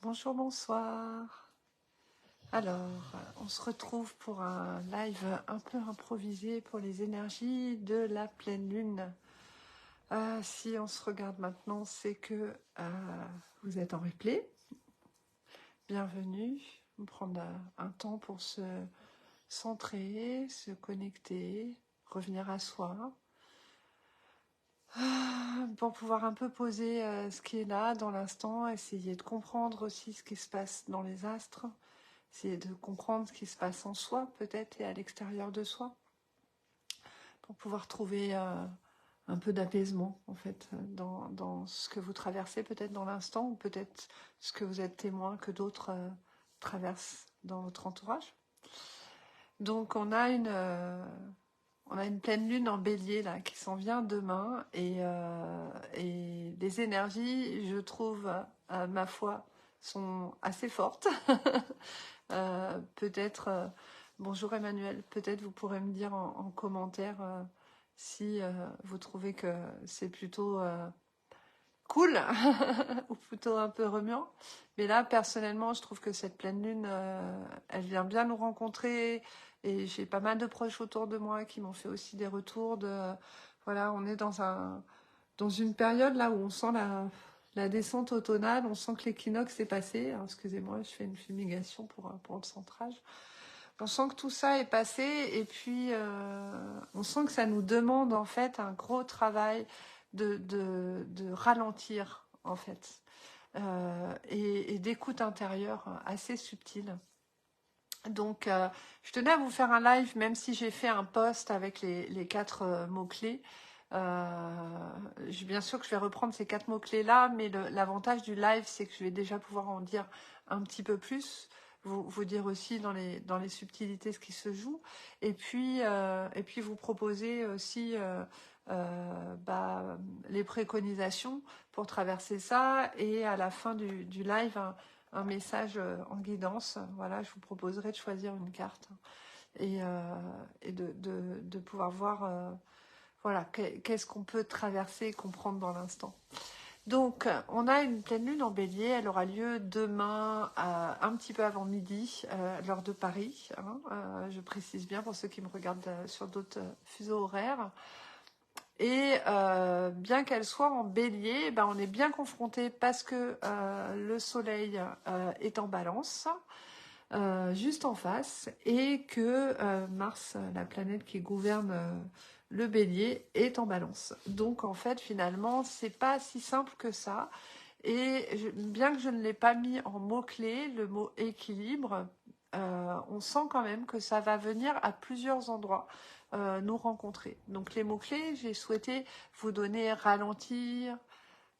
Bonjour, bonsoir. Alors, on se retrouve pour un live un peu improvisé pour les énergies de la pleine lune. Si on se regarde maintenant, c'est que vous êtes en replay. Bienvenue. On va prendre un temps pour se centrer, se connecter, revenir à soi. Pour pouvoir un peu poser ce qui est là dans l'instant, essayer de comprendre aussi ce qui se passe dans les astres. Essayer de comprendre ce qui se passe en soi, peut-être, et à l'extérieur de soi, pour pouvoir trouver un peu d'apaisement, en fait, dans ce que vous traversez, peut-être dans l'instant, ou peut-être ce que vous êtes témoin que d'autres traversent dans votre entourage. Donc, on a une pleine lune en bélier, là, qui s'en vient demain, et les énergies, je trouve, ma foi, sont assez fortes. Peut-être, bonjour Emmanuel, peut-être vous pourrez me dire en commentaire si vous trouvez que c'est plutôt cool ou plutôt un peu remuant. Mais là, personnellement, je trouve que cette pleine lune, elle vient bien nous rencontrer et j'ai pas mal de proches autour de moi qui m'ont fait aussi des retours de, voilà, on est dans une période là où on sent la descente automnale, on sent que l'équinoxe est passé. Alors, excusez-moi, je fais une fumigation pour le centrage. On sent que tout ça est passé et puis on sent que ça nous demande en fait un gros travail de ralentir en fait et d'écoute intérieure assez subtile. Donc je tenais à vous faire un live même si j'ai fait un post avec les 4 mots-clés. Bien sûr que je vais reprendre ces 4 mots-clés là, mais l'avantage du live c'est que je vais déjà pouvoir en dire un petit peu plus. Vous dire aussi dans les subtilités ce qui se joue et puis vous proposer aussi les préconisations pour traverser ça et à la fin du live un message en guidance. Voilà, je vous proposerai de choisir une carte et de pouvoir voir voilà, qu'est-ce qu'on peut traverser et comprendre dans l'instant. Donc, on a une pleine lune en bélier, elle aura lieu demain un petit peu avant midi, l'heure de Paris. Je précise bien pour ceux qui me regardent sur d'autres fuseaux horaires. Et bien qu'elle soit en bélier, on est bien confronté parce que le soleil est en balance, juste en face, et que Mars, la planète qui gouverne le bélier, est en balance. Donc en fait, finalement, c'est pas si simple que ça. Et bien que je ne l'ai pas mis en mot-clé, le mot équilibre, on sent quand même que ça va venir à plusieurs endroits nous rencontrer. Donc les mots-clés, j'ai souhaité vous donner ralentir,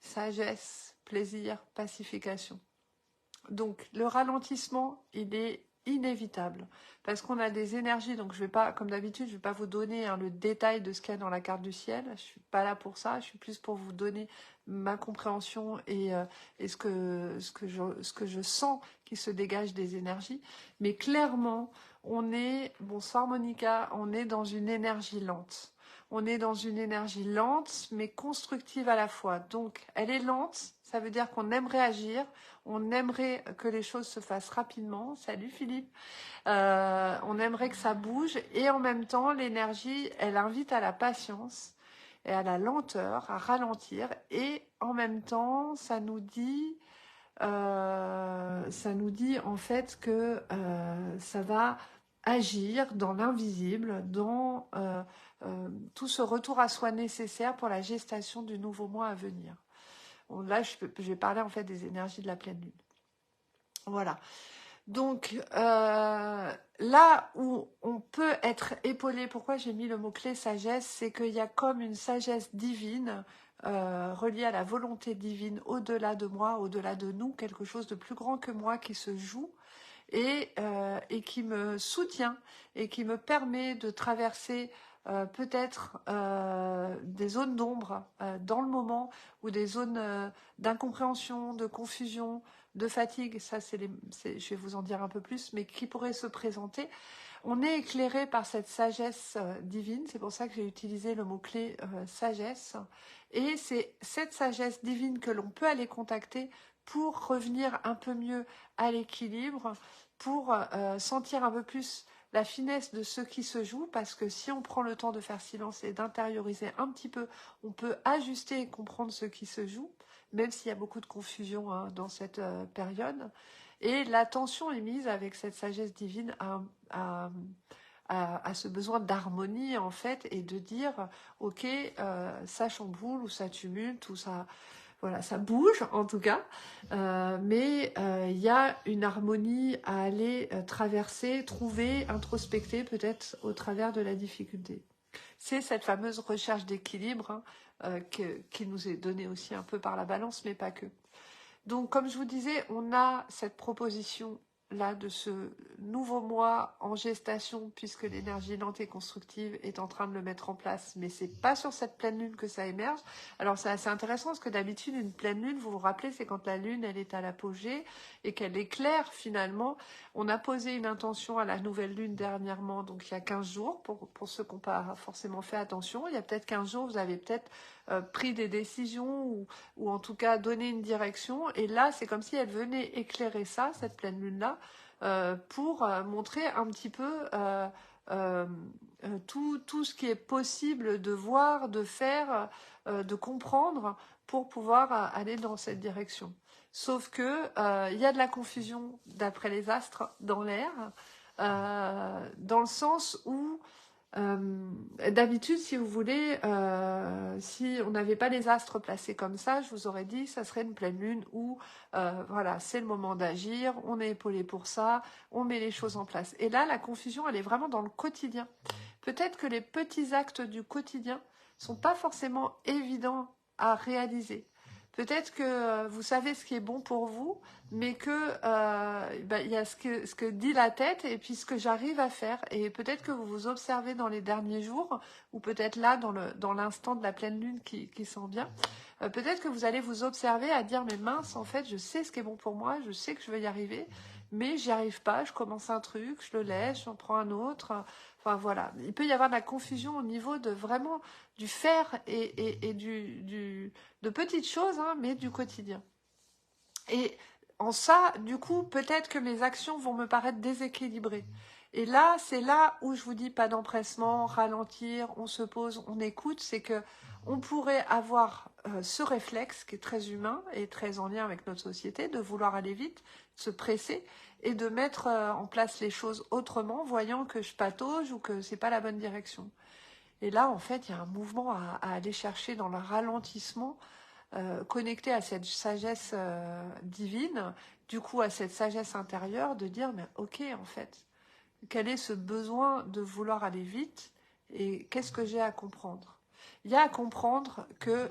sagesse, plaisir, pacification. Donc le ralentissement, il est inévitable parce qu'on a des énergies. Donc je vais pas, comme d'habitude, je vais pas vous donner le détail de ce qu'il y a dans la carte du ciel. Je suis pas là pour ça. Je suis plus pour vous donner ma compréhension et ce que je sens qui se dégage des énergies. Mais clairement, on est, bonsoir Monica, on est dans une énergie lente. On est dans une énergie lente mais constructive à la fois. Donc elle est lente, ça veut dire qu'on aimerait agir. On aimerait que les choses se fassent rapidement. Salut Philippe. On aimerait que ça bouge et en même temps, l'énergie, elle invite à la patience et à la lenteur, à ralentir. Et en même temps, ça nous dit en fait que ça va agir dans l'invisible, dans tout ce retour à soi nécessaire pour la gestation du nouveau mois à venir. Bon, là, je vais parler en fait des énergies de la pleine lune. Voilà. Donc, là où on peut être épaulé, pourquoi j'ai mis le mot-clé sagesse, c'est qu'il y a comme une sagesse divine reliée à la volonté divine au-delà de moi, au-delà de nous, quelque chose de plus grand que moi qui se joue et qui me soutient et qui me permet de traverser peut-être des zones d'ombre dans le moment ou des zones d'incompréhension, de confusion, de fatigue, ça je vais vous en dire un peu plus, mais qui pourraient se présenter On est éclairé par cette sagesse divine, c'est pour ça que j'ai utilisé le mot-clé sagesse, et c'est cette sagesse divine que l'on peut aller contacter pour revenir un peu mieux à l'équilibre, pour sentir un peu plus la finesse de ce qui se joue, parce que si on prend le temps de faire silence et d'intérioriser un petit peu, on peut ajuster et comprendre ce qui se joue, même s'il y a beaucoup de confusion hein, dans cette période. Et l'attention est mise avec cette sagesse divine à ce besoin d'harmonie en fait, et de dire ok, ça chamboule ou ça tumulte ou ça, voilà, ça bouge en tout cas, mais il y a une harmonie à aller traverser, trouver, introspecter peut-être au travers de la difficulté. C'est cette fameuse recherche d'équilibre hein, qui nous est donnée aussi un peu par la balance, mais pas que. Donc, comme je vous disais, on a cette proposition là de ce nouveau mois en gestation, puisque l'énergie lente et constructive est en train de le mettre en place, mais c'est pas sur cette pleine lune que ça émerge. Alors c'est assez intéressant parce que d'habitude une pleine lune, vous vous rappelez, c'est quand la lune elle est à l'apogée et qu'elle éclaire finalement. On a posé une intention à la nouvelle lune dernièrement, donc il y a 15 jours, pour ceux qui n'ont pas forcément fait attention, il y a peut-être 15 jours, vous avez peut-être pris des décisions ou en tout cas donner une direction. Et là, c'est comme si elle venait éclairer ça, cette pleine lune-là, pour montrer un petit peu tout ce qui est possible de voir, de faire, de comprendre pour pouvoir aller dans cette direction. Sauf que il y a de la confusion d'après les astres dans l'air, dans le sens où d'habitude, si vous voulez, si on n'avait pas les astres placés comme ça, je vous aurais dit, ça serait une pleine lune où, voilà, c'est le moment d'agir, on est épaulé pour ça, on met les choses en place. Et là, la confusion, elle est vraiment dans le quotidien. Peut-être que les petits actes du quotidien sont pas forcément évidents à réaliser. Peut-être que vous savez ce qui est bon pour vous, mais que il y a ce que dit la tête et puis ce que j'arrive à faire. Et peut-être que vous vous observez dans les derniers jours, ou peut-être là dans l'instant de la pleine lune qui s'en vient. Peut-être que vous allez vous observer à dire mais mince, en fait, je sais ce qui est bon pour moi, je sais que je vais y arriver, mais j'y arrive pas. Je commence un truc, je le laisse, j'en prends un autre. Enfin voilà, il peut y avoir de la confusion au niveau de vraiment du faire et de petites choses, hein, mais du quotidien. Et en ça, du coup, peut-être que mes actions vont me paraître déséquilibrées. Et là, c'est là où je vous dis pas d'empressement, ralentir, on se pose, on écoute, c'est que on pourrait avoir ce réflexe qui est très humain et très en lien avec notre société, de vouloir aller vite, se presser et de mettre en place les choses autrement, voyant que je patauge ou que c'est pas la bonne direction. Et là, en fait, il y a un mouvement à aller chercher dans le ralentissement, connecté à cette sagesse divine, du coup à cette sagesse intérieure, de dire, mais ok, en fait, quel est ce besoin de vouloir aller vite et qu'est-ce que j'ai à comprendre? Il y a à comprendre que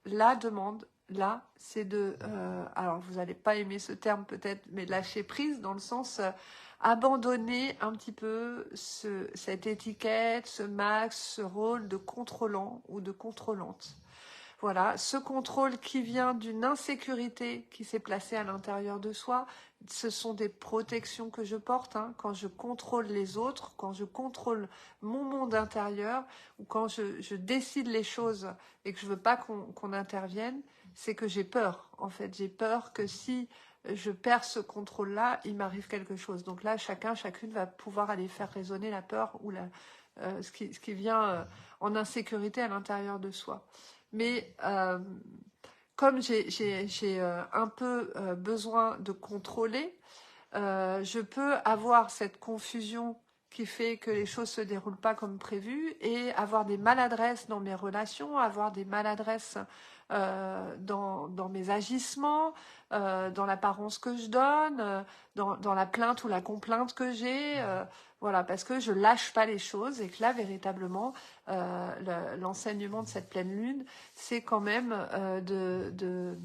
la demande, là, c'est de... alors, vous n'allez pas aimer ce terme peut-être, mais lâcher prise dans le sens... abandonner un petit peu cette étiquette, ce masque, ce rôle de contrôlant ou de contrôlante. Voilà, ce contrôle qui vient d'une insécurité qui s'est placée à l'intérieur de soi, ce sont des protections que je porte hein, quand je contrôle les autres, quand je contrôle mon monde intérieur, ou quand je décide les choses et que je veux pas qu'on intervienne, c'est que j'ai peur. En fait, j'ai peur que si je perds ce contrôle-là, il m'arrive quelque chose. Donc là, chacune va pouvoir aller faire résonner la peur ou ce qui vient en insécurité à l'intérieur de soi. Mais comme j'ai un peu besoin de contrôler, je peux avoir cette confusion qui fait que les choses se déroulent pas comme prévu et avoir des maladresses dans mes relations, avoir des maladresses dans mes agissements, dans l'apparence que je donne, dans la plainte ou la complainte que j'ai, voilà, parce que je lâche pas les choses et que là véritablement l'enseignement de cette pleine lune, c'est quand même de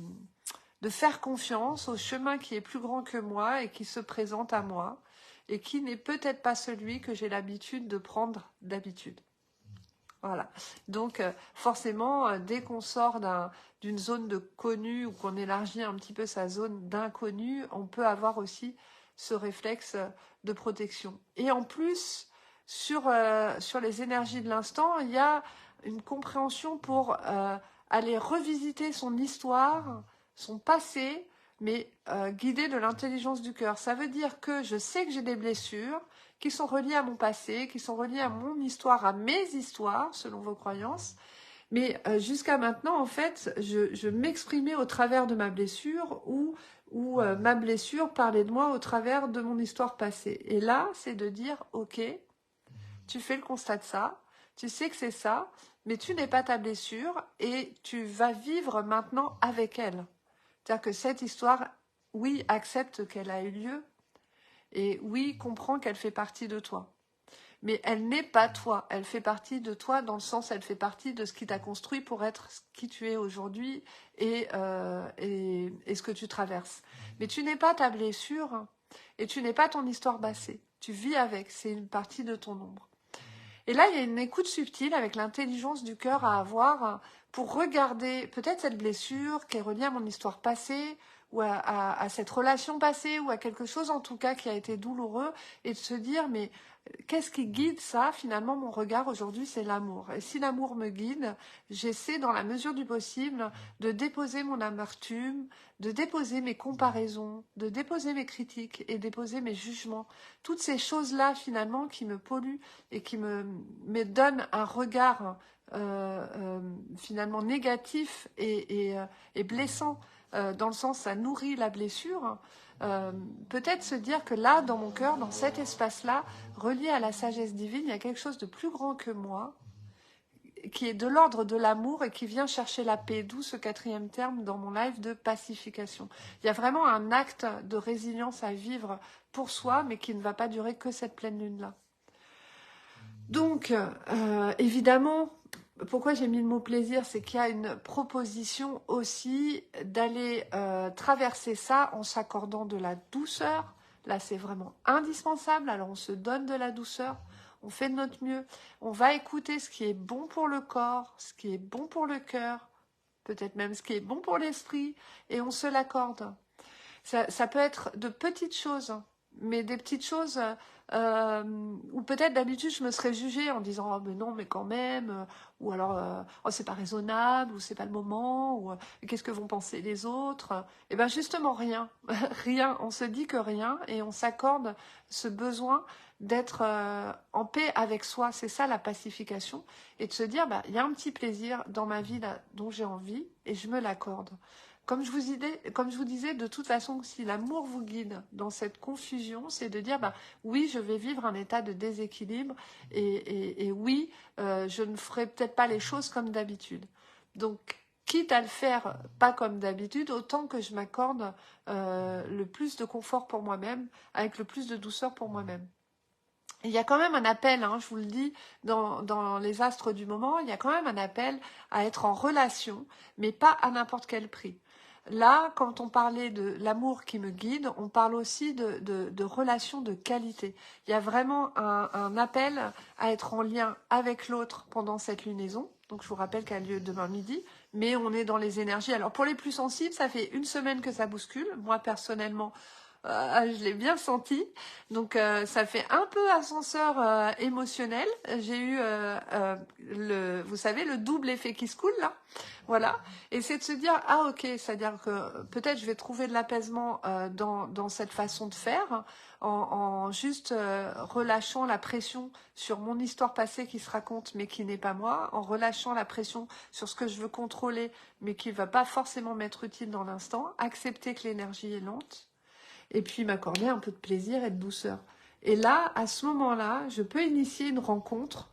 faire confiance au chemin qui est plus grand que moi et qui se présente à moi et qui n'est peut-être pas celui que j'ai l'habitude de prendre d'habitude. Voilà. Donc forcément, dès qu'on sort d'une zone de connu ou qu'on élargit un petit peu sa zone d'inconnu, on peut avoir aussi ce réflexe de protection. Et en plus, sur les énergies de l'instant, il y a une compréhension pour aller revisiter son histoire, son passé, mais guidé de l'intelligence du cœur. Ça veut dire que je sais que j'ai des blessures qui sont reliées à mon passé, qui sont reliées à mon histoire, à mes histoires, selon vos croyances. Mais jusqu'à maintenant, en fait, je m'exprimais au travers de ma blessure ou ma blessure parlait de moi au travers de mon histoire passée. Et là, c'est de dire, ok, tu fais le constat de ça, tu sais que c'est ça, mais tu n'es pas ta blessure et tu vas vivre maintenant avec elle. C'est-à-dire que cette histoire, oui, accepte qu'elle a eu lieu et oui, comprend qu'elle fait partie de toi. Mais elle n'est pas toi, elle fait partie de toi dans le sens, elle fait partie de ce qui t'a construit pour être qui tu es aujourd'hui et ce que tu traverses. Mais tu n'es pas ta blessure et tu n'es pas ton histoire passée. Tu vis avec, c'est une partie de ton ombre. Et là, il y a une écoute subtile avec l'intelligence du cœur à avoir pour regarder peut-être cette blessure qui est reliée à mon histoire passée ou à cette relation passée ou à quelque chose en tout cas qui a été douloureux et de se dire mais qu'est-ce qui guide ça? Finalement, mon regard aujourd'hui, c'est l'amour. Et si l'amour me guide, j'essaie dans la mesure du possible de déposer mon amertume, de déposer mes comparaisons, de déposer mes critiques et déposer mes jugements. Toutes ces choses-là, finalement, qui me polluent et qui me donnent un regard finalement négatif et blessant, dans le sens ça nourrit la blessure. Peut-être se dire que là, dans mon cœur, dans cet espace-là, relié à la sagesse divine, il y a quelque chose de plus grand que moi, qui est de l'ordre de l'amour et qui vient chercher la paix, d'où ce 4e terme dans mon live de pacification. Il y a vraiment un acte de résilience à vivre pour soi, mais qui ne va pas durer que cette pleine lune-là. Donc, évidemment, pourquoi j'ai mis le mot plaisir, c'est qu'il y a une proposition aussi d'aller traverser ça en s'accordant de la douceur. Là, c'est vraiment indispensable. Alors, on se donne de la douceur, on fait de notre mieux. On va écouter ce qui est bon pour le corps, ce qui est bon pour le cœur, peut-être même ce qui est bon pour l'esprit, et on se l'accorde. Ça peut être de petites choses, mais des petites choses où peut-être d'habitude je me serais jugée en disant oh, mais non mais quand même ou alors oh, c'est pas raisonnable ou c'est pas le moment ou qu'est-ce que vont penser les autres. Et bien justement rien rien, on se dit que rien et on s'accorde ce besoin d'être en paix avec soi. C'est ça la pacification, et de se dire bah il y a un petit plaisir dans ma vie là dont j'ai envie et je me l'accorde. Comme je vous disais, de toute façon, si l'amour vous guide dans cette confusion, c'est de dire, bah, oui, je vais vivre un état de déséquilibre et oui, je ne ferai peut-être pas les choses comme d'habitude. Donc, quitte à le faire pas comme d'habitude, autant que je m'accorde le plus de confort pour moi-même, avec le plus de douceur pour moi-même. Il y a quand même un appel, hein, je vous le dis, dans les astres du moment, il y a quand même un appel à être en relation, mais pas à n'importe quel prix. Là, quand on parlait de l'amour qui me guide, on parle aussi de relations de qualité. Il y a vraiment un appel à être en lien avec l'autre pendant cette lunaison. Donc, je vous rappelle qu'elle a lieu demain midi, mais on est dans les énergies. Alors, pour les plus sensibles, ça fait une semaine que ça bouscule. Moi, personnellement, je l'ai bien senti. Donc, ça fait un peu ascenseur émotionnel. J'ai eu, vous savez, le double effet qui se coule, là. Voilà. Et c'est de se dire, ah ok, c'est-à-dire que peut-être je vais trouver de l'apaisement dans cette façon de faire, en juste relâchant la pression sur mon histoire passée qui se raconte mais qui n'est pas moi, en relâchant la pression sur ce que je veux contrôler mais qui ne va pas forcément m'être utile dans l'instant, accepter que l'énergie est lente, et puis m'accorder un peu de plaisir et de douceur. Et là, à ce moment-là, je peux initier une rencontre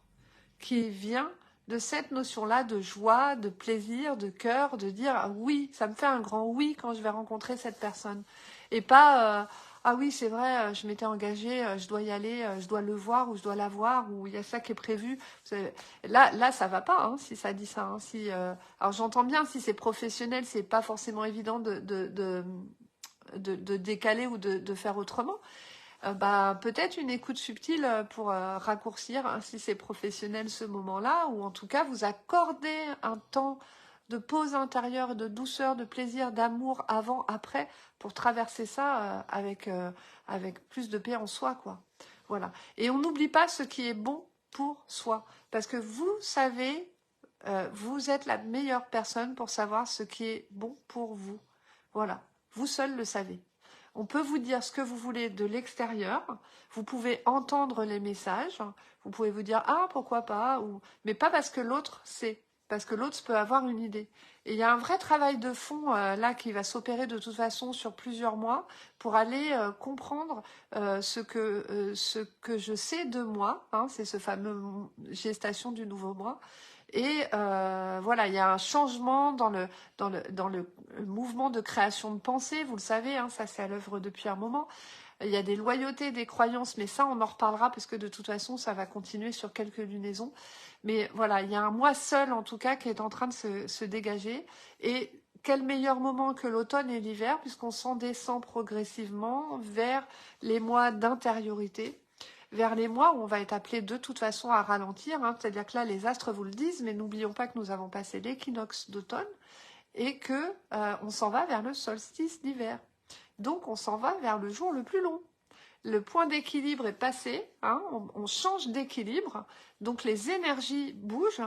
qui vient de cette notion-là de joie, de plaisir, de cœur, de dire ah oui, ça me fait un grand oui quand je vais rencontrer cette personne. Et pas ah oui, c'est vrai, je m'étais engagée, je dois y aller, je dois le voir ou je dois la voir ou il y a ça qui est prévu. Là, ça va pas hein, si ça dit ça. Hein, alors j'entends bien si c'est professionnel, c'est pas forcément évident de décaler ou de faire autrement. Peut-être une écoute subtile pour raccourcir, hein, si c'est professionnel ce moment-là, ou en tout cas vous accorder un temps de pause intérieure, de douceur, de plaisir, d'amour avant, après, pour traverser ça avec plus de paix en soi, quoi. Voilà. Et on n'oublie pas ce qui est bon pour soi. Parce que vous savez, vous êtes la meilleure personne pour savoir ce qui est bon pour vous. Voilà. Vous seul le savez. On peut vous dire ce que vous voulez de l'extérieur. Vous pouvez entendre les messages. Vous pouvez vous dire, ah, pourquoi pas, mais pas parce que l'autre sait. Parce que l'autre peut avoir une idée. Et il y a un vrai travail de fond là qui va s'opérer de toute façon sur plusieurs mois pour aller comprendre ce que je sais de moi. Hein, c'est ce fameux gestation du nouveau moi. Et voilà, il y a un changement dans le mouvement de création de pensée, vous le savez, hein, ça c'est à l'œuvre depuis un moment. Il y a des loyautés, des croyances, mais ça on en reparlera parce que de toute façon ça va continuer sur quelques lunaisons. Mais voilà, il y a un moi seul en tout cas qui est en train de se dégager. Et quel meilleur moment que l'automne et l'hiver puisqu'on s'en descend progressivement vers les mois d'intériorité. Vers les mois où on va être appelé de toute façon à ralentir, hein, c'est-à-dire que là les astres vous le disent, mais n'oublions pas que nous avons passé l'équinoxe d'automne et que on s'en va vers le solstice d'hiver. Donc on s'en va vers le jour le plus long. Le point d'équilibre est passé, hein, on change d'équilibre, donc les énergies bougent.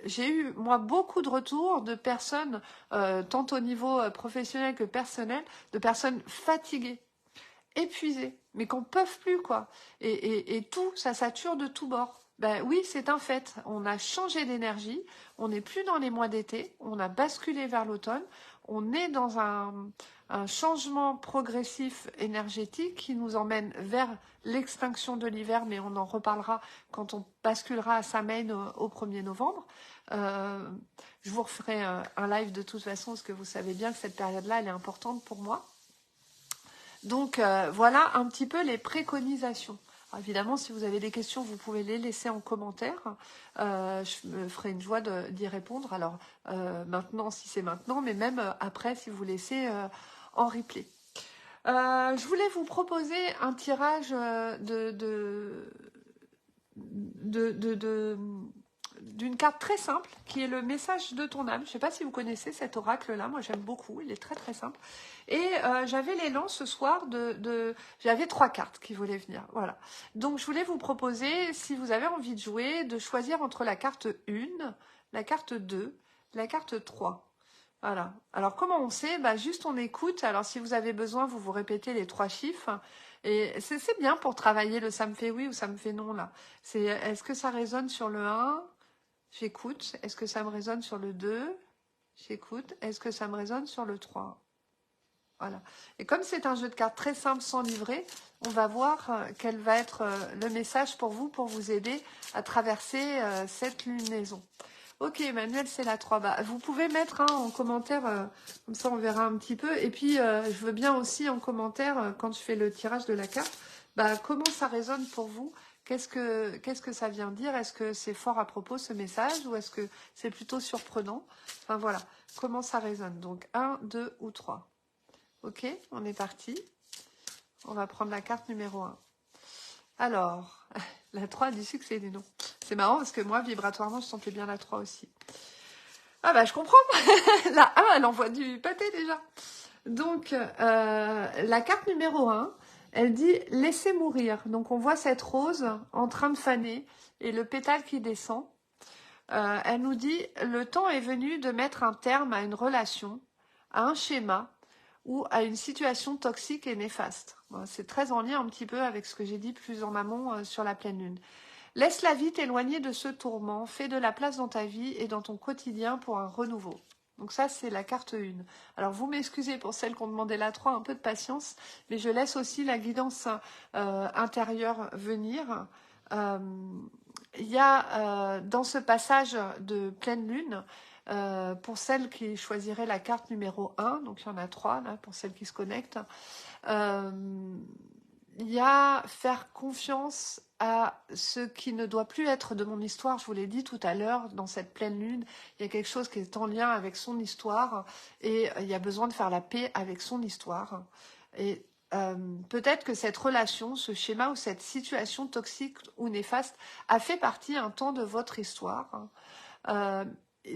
J'ai eu, moi, beaucoup de retours de personnes, tant au niveau professionnel que personnel, de personnes fatiguées, épuisés, mais qu'on ne peut plus, quoi. Et tout, ça sature de tous bords. Ben oui, c'est un fait. On a changé d'énergie, on n'est plus dans les mois d'été, on a basculé vers l'automne, on est dans un changement progressif énergétique qui nous emmène vers l'extinction de l'hiver, mais on en reparlera quand on basculera à Samhain au 1er novembre. Je vous referai un live de toute façon, parce que vous savez bien que cette période-là, elle est importante pour moi. Donc voilà un petit peu les préconisations. Alors, évidemment, si vous avez des questions, vous pouvez les laisser en commentaire. Je me ferai une joie d'y répondre. Alors maintenant, si c'est maintenant, mais même après, si vous laissez en replay. Je voulais vous proposer un tirage d'une carte très simple qui est le message de ton âme. Je ne sais pas si vous connaissez cet oracle-là, moi j'aime beaucoup, il est très très simple. Et j'avais l'élan ce soir j'avais 3 cartes qui voulaient venir, voilà. Donc je voulais vous proposer, si vous avez envie de jouer, de choisir entre la carte 1, la carte 2, la carte 3. Voilà. Alors comment on sait? Bah, juste on écoute. Alors si vous avez besoin, vous répétez les 3 chiffres. Et c'est bien pour travailler le ça me fait oui ou ça me fait non là. Est-ce que ça résonne sur le 1? J'écoute. Est-ce que ça me résonne sur le 2? J'écoute. Est-ce que ça me résonne sur le 3? Voilà. Et comme c'est un jeu de cartes très simple sans livret, on va voir quel va être le message pour vous aider à traverser cette lunaison. Ok, Emmanuel, c'est la 3. Bah, vous pouvez mettre en commentaire, comme ça on verra un petit peu. Et puis, je veux bien aussi en commentaire, quand je fais le tirage de la carte, bah, comment ça résonne pour vous? Qu'est-ce que ça vient dire? Est-ce que c'est fort à propos ce message ou est-ce que c'est plutôt surprenant? Enfin voilà, comment ça résonne? Donc 1, 2 ou 3. Ok, on est parti. On va prendre la carte numéro 1. Alors, la 3 a du succès, dis donc. C'est marrant parce que moi, vibratoirement, je sentais bien la 3 aussi. Ah bah, je comprends. La 1, elle envoie du pâté déjà. Donc, la carte numéro 1, elle dit « Laissez mourir ». Donc, on voit cette rose en train de faner et le pétale qui descend. Elle nous dit « Le temps est venu de mettre un terme à une relation, à un schéma ou à une situation toxique et néfaste. » C'est très en lien un petit peu avec ce que j'ai dit plus en amont sur la pleine lune. Laisse la vie t'éloigner de ce tourment, fais de la place dans ta vie et dans ton quotidien pour un renouveau. Donc ça, c'est la carte 1. Alors, vous m'excusez pour celles qui ont demandé la 3, un peu de patience, mais je laisse aussi la guidance intérieure venir. Il y a dans ce passage de pleine lune, pour celles qui choisiraient la carte numéro 1, donc il y en a 3 là, pour celles qui se connectent, il y a faire confiance à ce qui ne doit plus être de mon histoire. Je vous l'ai dit tout à l'heure, dans cette pleine lune, il y a quelque chose qui est en lien avec son histoire et il y a besoin de faire la paix avec son histoire. Et peut-être que cette relation, ce schéma ou cette situation toxique ou néfaste a fait partie un temps de votre histoire.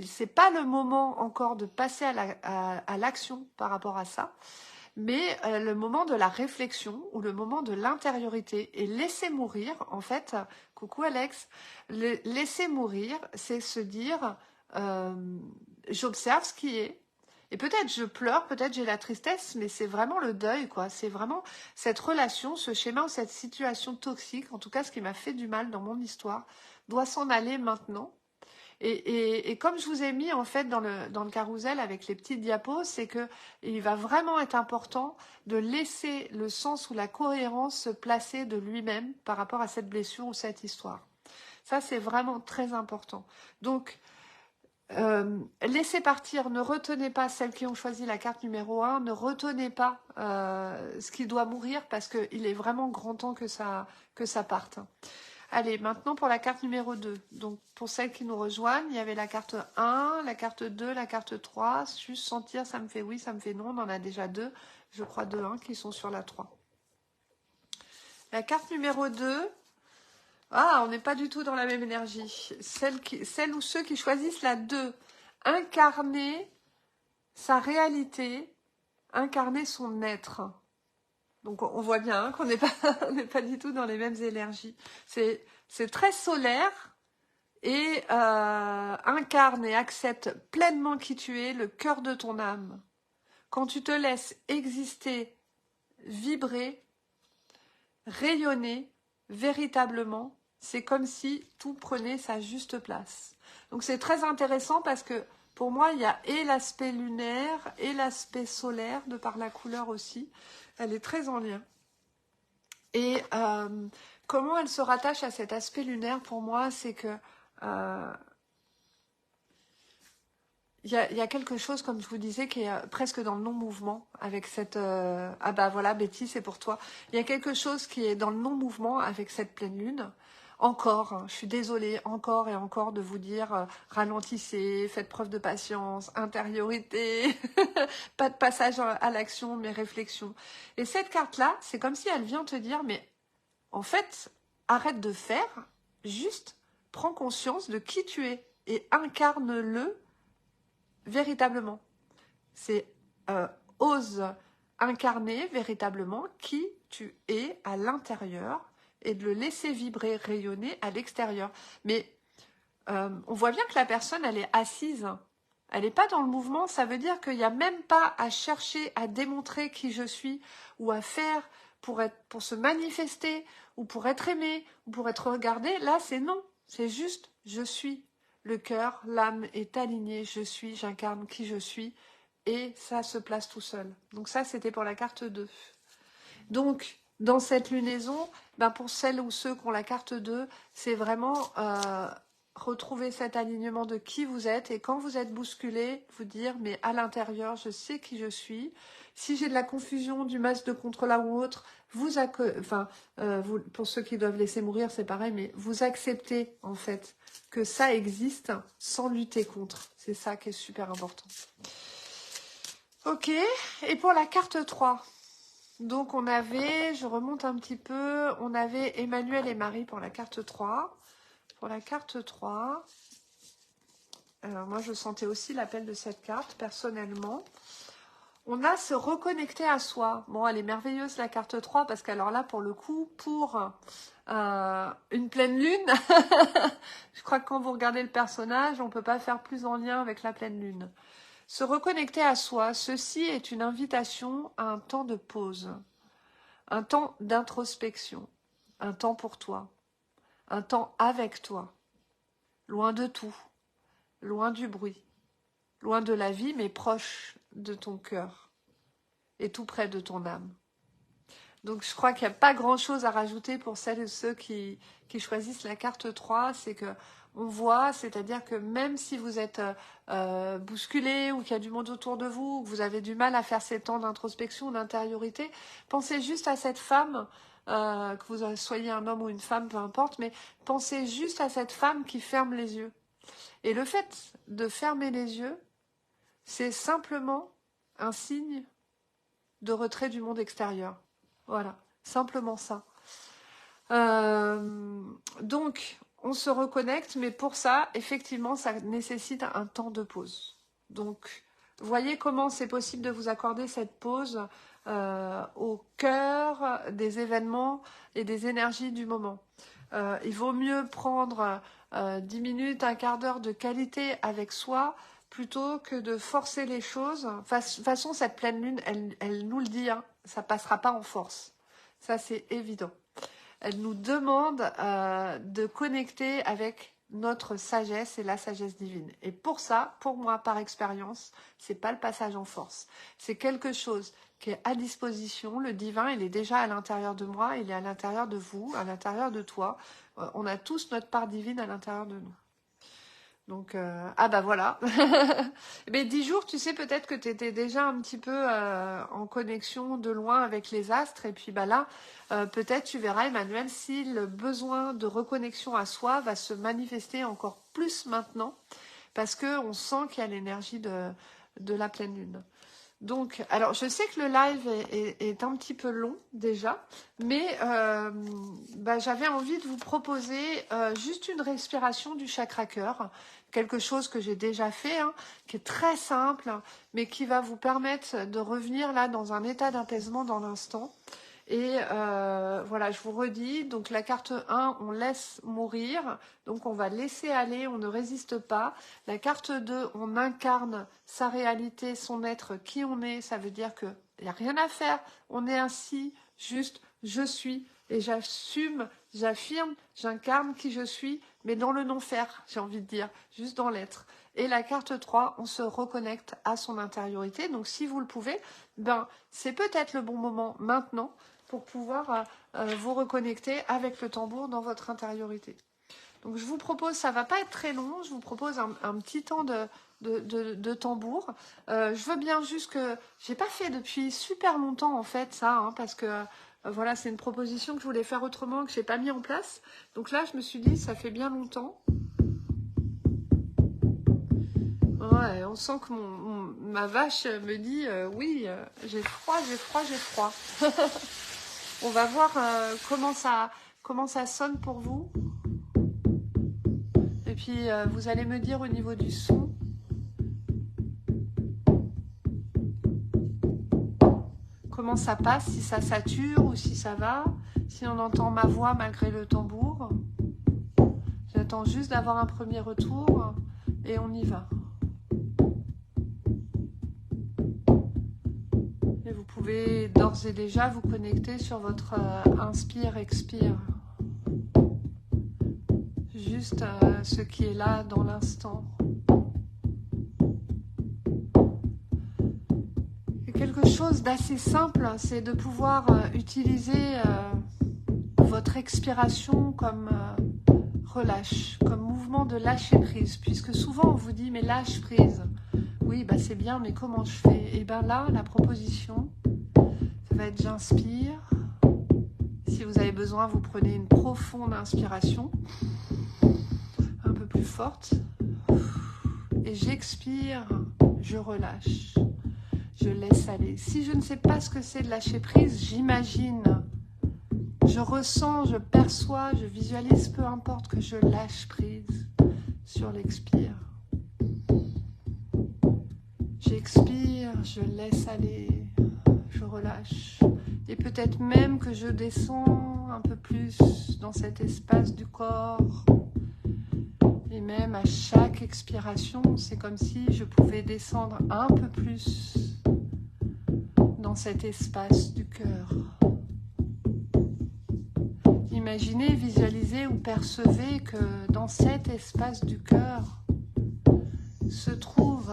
c'est pas le moment encore de passer à l'action par rapport à ça, mais le moment de la réflexion ou le moment de l'intériorité. Et laisser mourir, en fait, coucou Alex, laisser mourir, c'est se dire, j'observe ce qui est, et peut-être je pleure, peut-être j'ai la tristesse, mais c'est vraiment le deuil, quoi. C'est vraiment cette relation, ce schéma ou cette situation toxique, en tout cas ce qui m'a fait du mal dans mon histoire, doit s'en aller maintenant. Et comme je vous ai mis en fait dans le carrousel avec les petites diapos, c'est que il va vraiment être important de laisser le sens ou la cohérence se placer de lui-même par rapport à cette blessure ou cette histoire. Ça, c'est vraiment très important. Donc, laissez partir, ne retenez pas celles qui ont choisi la carte numéro 1, ne retenez pas ce qui doit mourir parce qu'il est vraiment grand temps que ça parte. Allez, maintenant pour la carte numéro 2. Donc pour celles qui nous rejoignent, il y avait la carte 1, la carte 2, la carte 3. Juste sentir, ça me fait oui, ça me fait non. On en a déjà 2, je crois 2, 1 qui sont sur la 3. La carte numéro 2, ah, on n'est pas du tout dans la même énergie. Celle ou ceux qui choisissent la 2, incarner sa réalité, incarner son être. Donc on voit bien hein, qu'on n'est pas du tout dans les mêmes énergies. C'est très solaire et incarne et accepte pleinement qui tu es, le cœur de ton âme. Quand tu te laisses exister, vibrer, rayonner véritablement, c'est comme si tout prenait sa juste place. Donc c'est très intéressant parce que pour moi, il y a et l'aspect lunaire et l'aspect solaire, de par la couleur aussi. Elle est très en lien. Et comment elle se rattache à cet aspect lunaire pour moi, c'est que il y a quelque chose, comme je vous disais, qui est presque dans le non-mouvement, avec cette... ah bah voilà, Betty, c'est pour toi. Il y a quelque chose qui est dans le non-mouvement avec cette pleine lune. Encore, hein, je suis désolée, encore et encore de vous dire, ralentissez, faites preuve de patience, intériorité, pas de passage à l'action, mais réflexion. Et cette carte-là, c'est comme si elle vient te dire, mais en fait, arrête de faire, juste prends conscience de qui tu es et incarne-le véritablement. C'est ose incarner véritablement qui tu es à l'intérieur et de le laisser vibrer, rayonner à l'extérieur. Mais on voit bien que la personne, elle est assise. Elle n'est pas dans le mouvement. Ça veut dire qu'il n'y a même pas à chercher à démontrer qui je suis ou à faire pour se manifester ou pour être aimé ou pour être regardé. Là, c'est non. C'est juste je suis. Le cœur, l'âme est alignée. Je suis, j'incarne qui je suis. Et ça se place tout seul. Donc ça, c'était pour la carte 2. Donc, dans cette lunaison, ben pour celles ou ceux qui ont la carte 2, c'est vraiment retrouver cet alignement de qui vous êtes. Et quand vous êtes bousculé, vous dire, mais à l'intérieur, je sais qui je suis. Si j'ai de la confusion, du masque de contre-là ou autre, vous, pour ceux qui doivent laisser mourir, c'est pareil, mais vous acceptez en fait que ça existe sans lutter contre. C'est ça qui est super important. Ok, et pour la carte 3, donc on avait, je remonte un petit peu, on avait Emmanuel et Marie pour la carte 3. Pour la carte 3, alors moi je sentais aussi l'appel de cette carte personnellement. On a se reconnecter à soi. Bon, elle est merveilleuse la carte 3 parce qu'alors là pour le coup, pour une pleine lune, je crois que quand vous regardez le personnage, on ne peut pas faire plus en lien avec la pleine lune. Se reconnecter à soi, ceci est une invitation à un temps de pause, un temps d'introspection, un temps pour toi, un temps avec toi, loin de tout, loin du bruit, loin de la vie, mais proche de ton cœur et tout près de ton âme. Donc je crois qu'il n'y a pas grand-chose à rajouter pour celles et ceux qui choisissent la carte 3, c'est que on voit, c'est-à-dire que même si vous êtes bousculé ou qu'il y a du monde autour de vous, ou que vous avez du mal à faire ces temps d'introspection, d'intériorité, pensez juste à cette femme, que vous soyez un homme ou une femme, peu importe, mais pensez juste à cette femme qui ferme les yeux. Et le fait de fermer les yeux, c'est simplement un signe de retrait du monde extérieur. Voilà, simplement ça. Donc, on se reconnecte, mais pour ça, effectivement, ça nécessite un temps de pause. Donc, voyez comment c'est possible de vous accorder cette pause au cœur des événements et des énergies du moment. Il vaut mieux prendre 10 minutes, un quart d'heure de qualité avec soi plutôt que de forcer les choses. De toute façon, cette pleine lune, elle nous le dit, hein, ça passera pas en force. Ça, c'est évident. Elle nous demande de connecter avec notre sagesse et la sagesse divine. Et pour ça, pour moi, par expérience, c'est pas le passage en force. C'est quelque chose qui est à disposition. Le divin, il est déjà à l'intérieur de moi, il est à l'intérieur de vous, à l'intérieur de toi. On a tous notre part divine à l'intérieur de nous. Donc, ah bah voilà. Mais 10 jours, tu sais peut-être que tu étais déjà un petit peu en connexion de loin avec les astres. Et puis bah là, peut-être tu verras, Emmanuel, si le besoin de reconnexion à soi va se manifester encore plus maintenant. Parce qu'on sent qu'il y a l'énergie de la pleine lune. Donc, alors je sais que le live est un petit peu long déjà, mais bah, j'avais envie de vous proposer juste une respiration du chakra cœur, quelque chose que j'ai déjà fait, hein, qui est très simple, mais qui va vous permettre de revenir là dans un état d'apaisement dans l'instant. Et voilà, je vous redis, donc la carte 1, on laisse mourir, donc on va laisser aller, on ne résiste pas. La carte 2, on incarne sa réalité, son être, qui on est, ça veut dire qu'il n'y a rien à faire, on est ainsi, juste je suis, et j'assume, j'affirme, j'incarne qui je suis, mais dans le non-faire, j'ai envie de dire, juste dans l'être. Et la carte 3, on se reconnecte à son intériorité, donc si vous le pouvez, ben c'est peut-être le bon moment maintenant, pour pouvoir vous reconnecter avec le tambour dans votre intériorité. Donc je vous propose, ça va pas être très long, je vous propose un petit temps de tambour. Je veux bien juste que, j'ai pas fait depuis super longtemps en fait ça, hein, parce que voilà, c'est une proposition que je voulais faire autrement, que j'ai pas mis en place. Donc là je me suis dit, ça fait bien longtemps. Ouais, on sent que ma vache me dit, oui, j'ai froid, j'ai froid, j'ai froid. On va voir comment ça sonne pour vous. Et puis, vous allez me dire au niveau du son. Comment ça passe, si ça sature ou si ça va. Si on entend ma voix malgré le tambour. J'attends juste d'avoir un premier retour et on y va. Et vous pouvez d'ores et déjà vous connecter sur votre inspire-expire. Juste ce qui est là dans l'instant. Et quelque chose d'assez simple, c'est de pouvoir utiliser votre expiration comme relâche, comme mouvement de lâcher prise, puisque souvent on vous dit mais lâche prise. Oui, bah c'est bien, mais comment je fais? Et bien là, la proposition, ça va être j'inspire. Si vous avez besoin, vous prenez une profonde inspiration, un peu plus forte. Et j'expire, je relâche, je laisse aller. Si je ne sais pas ce que c'est de lâcher prise, j'imagine, je ressens, je perçois, je visualise, peu importe que je lâche prise sur l'expire. J'expire, je laisse aller, je relâche. Et peut-être même que je descends un peu plus dans cet espace du corps. Et même à chaque expiration, c'est comme si je pouvais descendre un peu plus dans cet espace du cœur. Imaginez, visualisez ou percevez que dans cet espace du cœur se trouve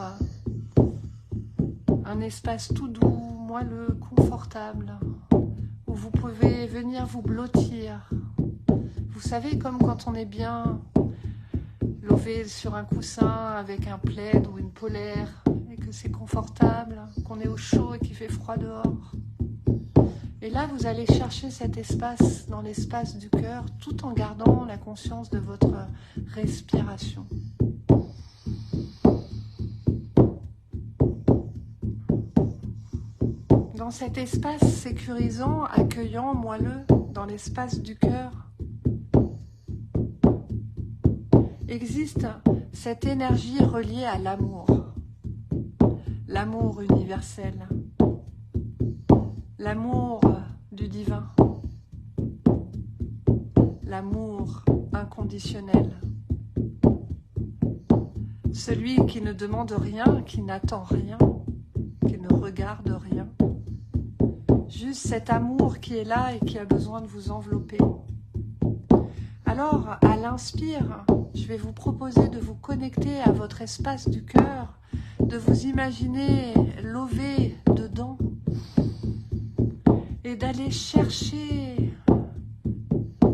un espace tout doux, moelleux, confortable, où vous pouvez venir vous blottir. Vous savez, comme quand on est bien lové sur un coussin avec un plaid ou une polaire, et que c'est confortable, qu'on est au chaud et qu'il fait froid dehors. Et là, vous allez chercher cet espace dans l'espace du cœur, tout en gardant la conscience de votre respiration. Dans cet espace sécurisant, accueillant, moelleux, dans l'espace du cœur, existe cette énergie reliée à l'amour universel, l'amour du divin, l'amour inconditionnel, celui qui ne demande rien, qui n'attend rien, qui ne regarde rien, juste cet amour qui est là et qui a besoin de vous envelopper. Alors, à l'inspire, je vais vous proposer de vous connecter à votre espace du cœur, de vous imaginer lever dedans et d'aller chercher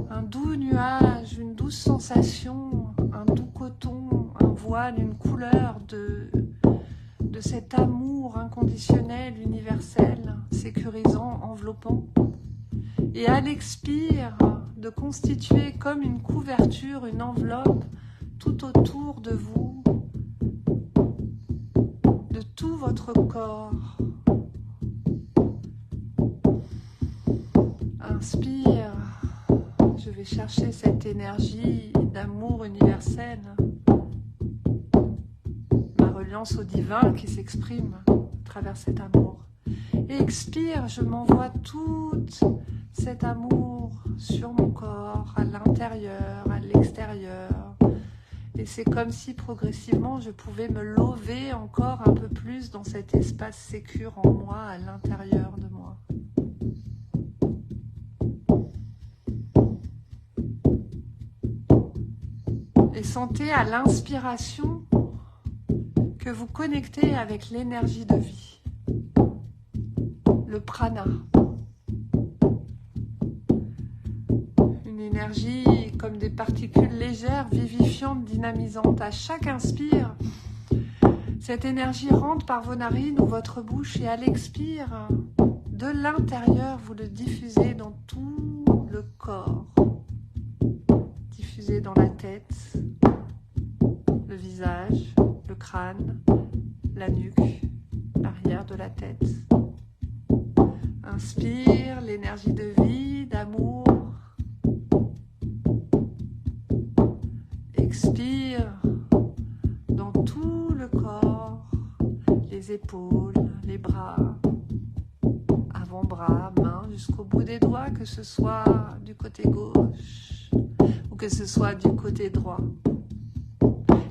un doux nuage, une douce sensation, un doux coton, un voile, une couleur de cet amour inconditionnel, universel, sécurisant, enveloppant. Et à l'expire, de constituer comme une couverture, une enveloppe tout autour de vous, de tout votre corps. Inspire, je vais chercher cette énergie d'amour universel, ma reliance au divin qui s'exprime à travers cet amour. Et expire, je m'envoie tout cet amour sur mon corps, à l'intérieur, à l'extérieur. Et c'est comme si progressivement je pouvais me lever encore un peu plus dans cet espace sécure en moi, à l'intérieur de moi. Et sentez à l'inspiration que vous connectez avec l'énergie de vie, le prana. Une énergie comme des particules légères, vivifiantes, dynamisantes. À chaque inspire, cette énergie rentre par vos narines ou votre bouche et à l'expire, de l'intérieur, vous le diffusez dans tout le corps. Diffusez dans la tête, le visage, le crâne, la nuque, l'arrière de la tête. Inspire l'énergie de vie, d'amour. Expire dans tout le corps, les épaules, les bras, avant-bras, mains, jusqu'au bout des doigts, que ce soit du côté gauche ou que ce soit du côté droit.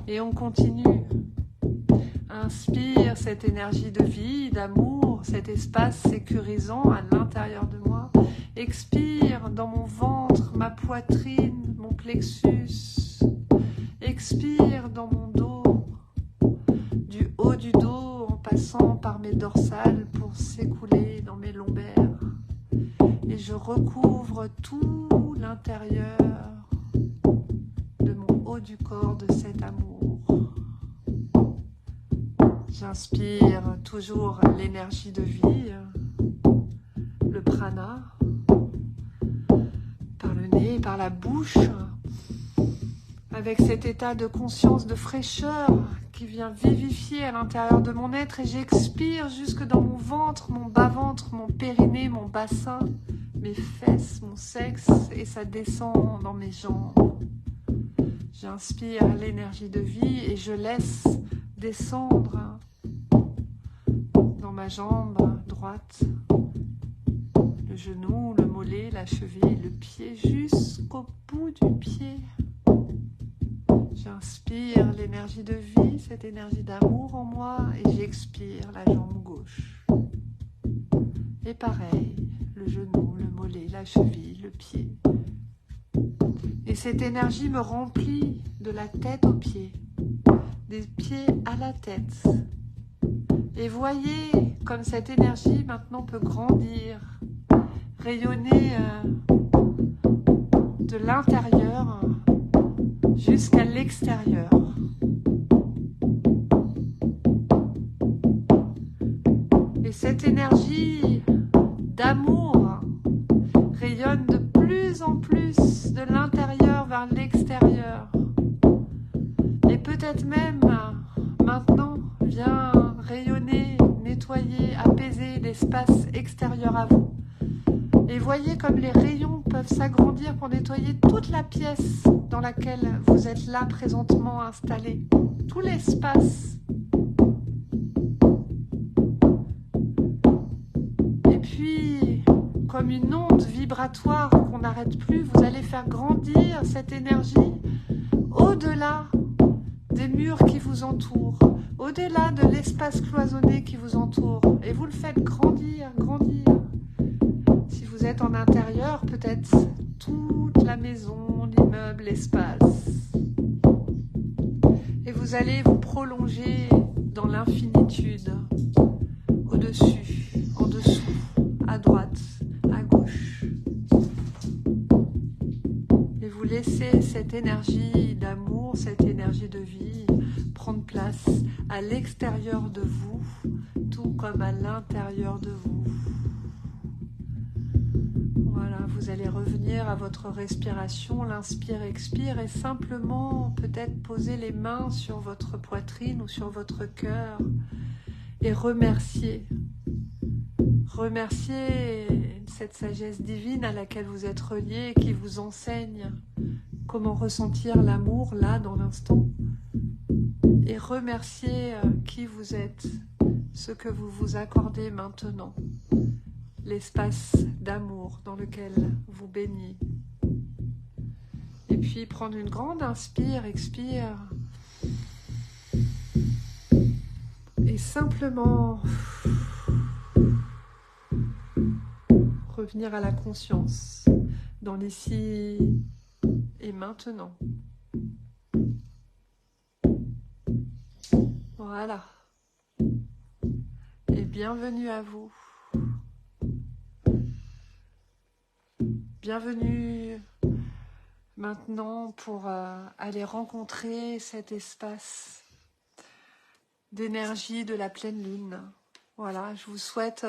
Et on continue. Inspire cette énergie de vie, d'amour, cet espace sécurisant à l'intérieur de moi. Expire dans mon ventre, ma poitrine, mon plexus. Expire dans mon dos, du haut du dos en passant par mes dorsales pour s'écouler dans mes lombaires. Et je recouvre tout l'intérieur de mon haut du corps de cet amour. J'inspire toujours l'énergie de vie, le prana, par le nez, par la bouche, avec cet état de conscience, de fraîcheur qui vient vivifier à l'intérieur de mon être, et j'expire jusque dans mon ventre, mon bas-ventre, mon périnée, mon bassin, mes fesses, mon sexe, et ça descend dans mes jambes. J'inspire l'énergie de vie et je laisse descendre dans ma jambe droite, le genou, le mollet, la cheville, le pied, jusqu'au bout du pied. J'inspire l'énergie de vie, cette énergie d'amour en moi, et j'expire la jambe gauche. Et pareil, le genou, le mollet, la cheville, le pied. Et cette énergie me remplit de la tête aux pieds, des pieds à la tête. Et voyez comme cette énergie maintenant peut grandir, rayonner de l'intérieur jusqu'à l'extérieur. Et cette énergie d'amour rayonne de plus en plus de l'intérieur vers l'extérieur. Et peut-être même maintenant vient rayonner, nettoyer, apaiser l'espace extérieur à vous. Et voyez comme les rayons peuvent s'agrandir pour nettoyer toute la pièce dans laquelle vous êtes là présentement installé. Tout l'espace. Et puis, comme une onde vibratoire qu'on n'arrête plus, vous allez faire grandir cette énergie au-delà des murs qui vous entourent, au-delà de l'espace cloisonné qui vous entoure. Et vous le faites grandir, grandir. Si vous êtes en intérieur, peut-être toute la maison, l'immeuble, l'espace. Et vous allez vous prolonger dans l'infinitude, au-dessus, en dessous, à droite, à gauche. Et vous laissez cette énergie d'amour, cette énergie de vie prendre place à l'extérieur de vous, tout comme à l'intérieur de vous. Voilà, vous allez revenir à votre respiration, l'inspire, expire, et simplement peut-être poser les mains sur votre poitrine ou sur votre cœur et remercier. Remercier cette sagesse divine à laquelle vous êtes reliés et qui vous enseigne comment ressentir l'amour là dans l'instant. Et remercier qui vous êtes, ce que vous vous accordez maintenant, l'espace d'amour dans lequel vous baignez. Et puis prendre une grande inspire, expire, et simplement revenir à la conscience dans l'ici et maintenant. Voilà. Et bienvenue à vous. Bienvenue maintenant pour aller rencontrer cet espace d'énergie de la pleine lune. Voilà, je vous souhaite,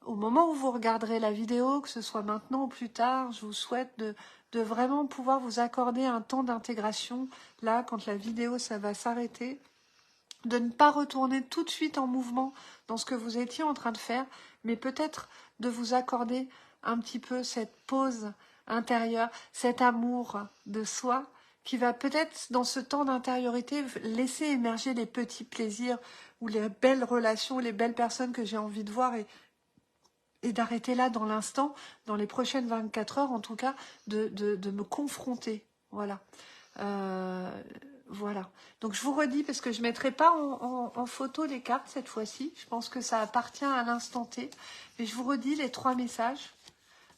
au moment où vous regarderez la vidéo, que ce soit maintenant ou plus tard, je vous souhaite de vraiment pouvoir vous accorder un temps d'intégration, là, quand la vidéo, ça va s'arrêter, de ne pas retourner tout de suite en mouvement dans ce que vous étiez en train de faire, mais peut-être de vous accorder un petit peu cette pause intérieure, cet amour de soi, qui va peut-être, dans ce temps d'intériorité, laisser émerger les petits plaisirs ou les belles relations, les belles personnes que j'ai envie de voir et d'arrêter là dans l'instant, dans les prochaines 24 heures en tout cas, de me confronter. Voilà. Voilà. Donc je vous redis, parce que je ne mettrai pas en photo les cartes cette fois-ci, je pense que ça appartient à l'instant T, mais je vous redis les 3 messages.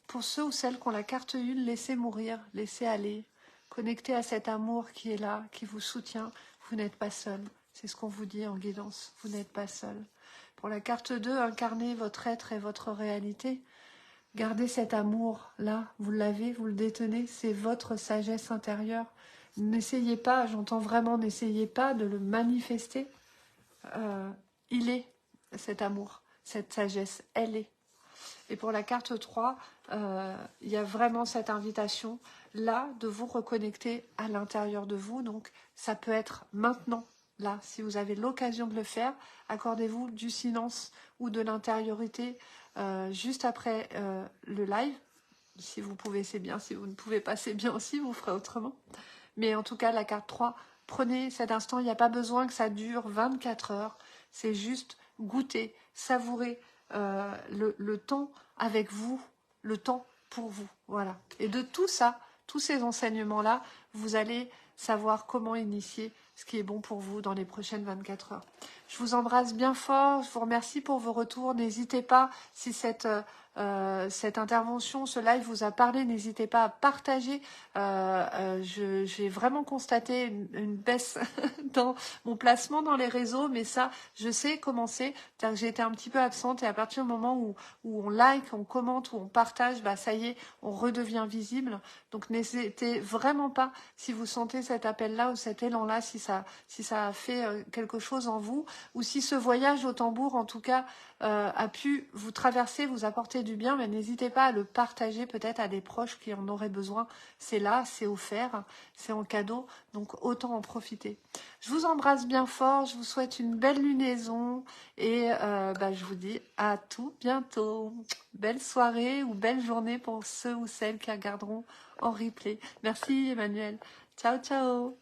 Pour ceux ou celles qui ont la carte 1, laissez mourir, laissez aller, connectez à cet amour qui est là, qui vous soutient, vous n'êtes pas seul. C'est ce qu'on vous dit en guidance, vous n'êtes pas seul. Pour la carte 2, incarnez votre être et votre réalité. Gardez cet amour-là, vous l'avez, vous le détenez, c'est votre sagesse intérieure. N'essayez pas, j'entends vraiment, n'essayez pas de le manifester. Il est, cet amour, cette sagesse, elle est. Et pour la carte 3, il y a vraiment cette invitation, là, de vous reconnecter à l'intérieur de vous. Donc, ça peut être maintenant, là, si vous avez l'occasion de le faire, accordez-vous du silence ou de l'intériorité juste après le live. Si vous pouvez, c'est bien. Si vous ne pouvez pas, c'est bien aussi, vous ferez autrement. Mais en tout cas, la carte 3, prenez cet instant. Il n'y a pas besoin que ça dure 24 heures. C'est juste goûter, savourer le temps avec vous, le temps pour vous. Voilà. Et de tout ça, tous ces enseignements-là, vous allez savoir comment initier ce qui est bon pour vous dans les prochaines 24 heures. Je vous embrasse bien fort. Je vous remercie pour vos retours. N'hésitez pas, si cette intervention, ce live vous a parlé, n'hésitez pas à partager. J'ai vraiment constaté une baisse dans mon placement dans les réseaux, mais ça, je sais comment c'est. C'est-à-dire que j'ai été un petit peu absente et à partir du moment où on like, on commente, où on partage, bah ça y est, on redevient visible. Donc n'hésitez vraiment pas, si vous sentez cet appel-là ou cet élan-là, si ça a fait quelque chose en vous, ou si ce voyage au tambour, en tout cas, a pu vous traverser, vous apporter du bien, mais n'hésitez pas à le partager peut-être à des proches qui en auraient besoin. C'est là, c'est offert, c'est en cadeau, donc autant en profiter. Je vous embrasse bien fort, je vous souhaite une belle lunaison et je vous dis à tout bientôt. belle soirée ou belle journée pour ceux ou celles qui regarderont en replay. Merci Emmanuel. Ciao, ciao.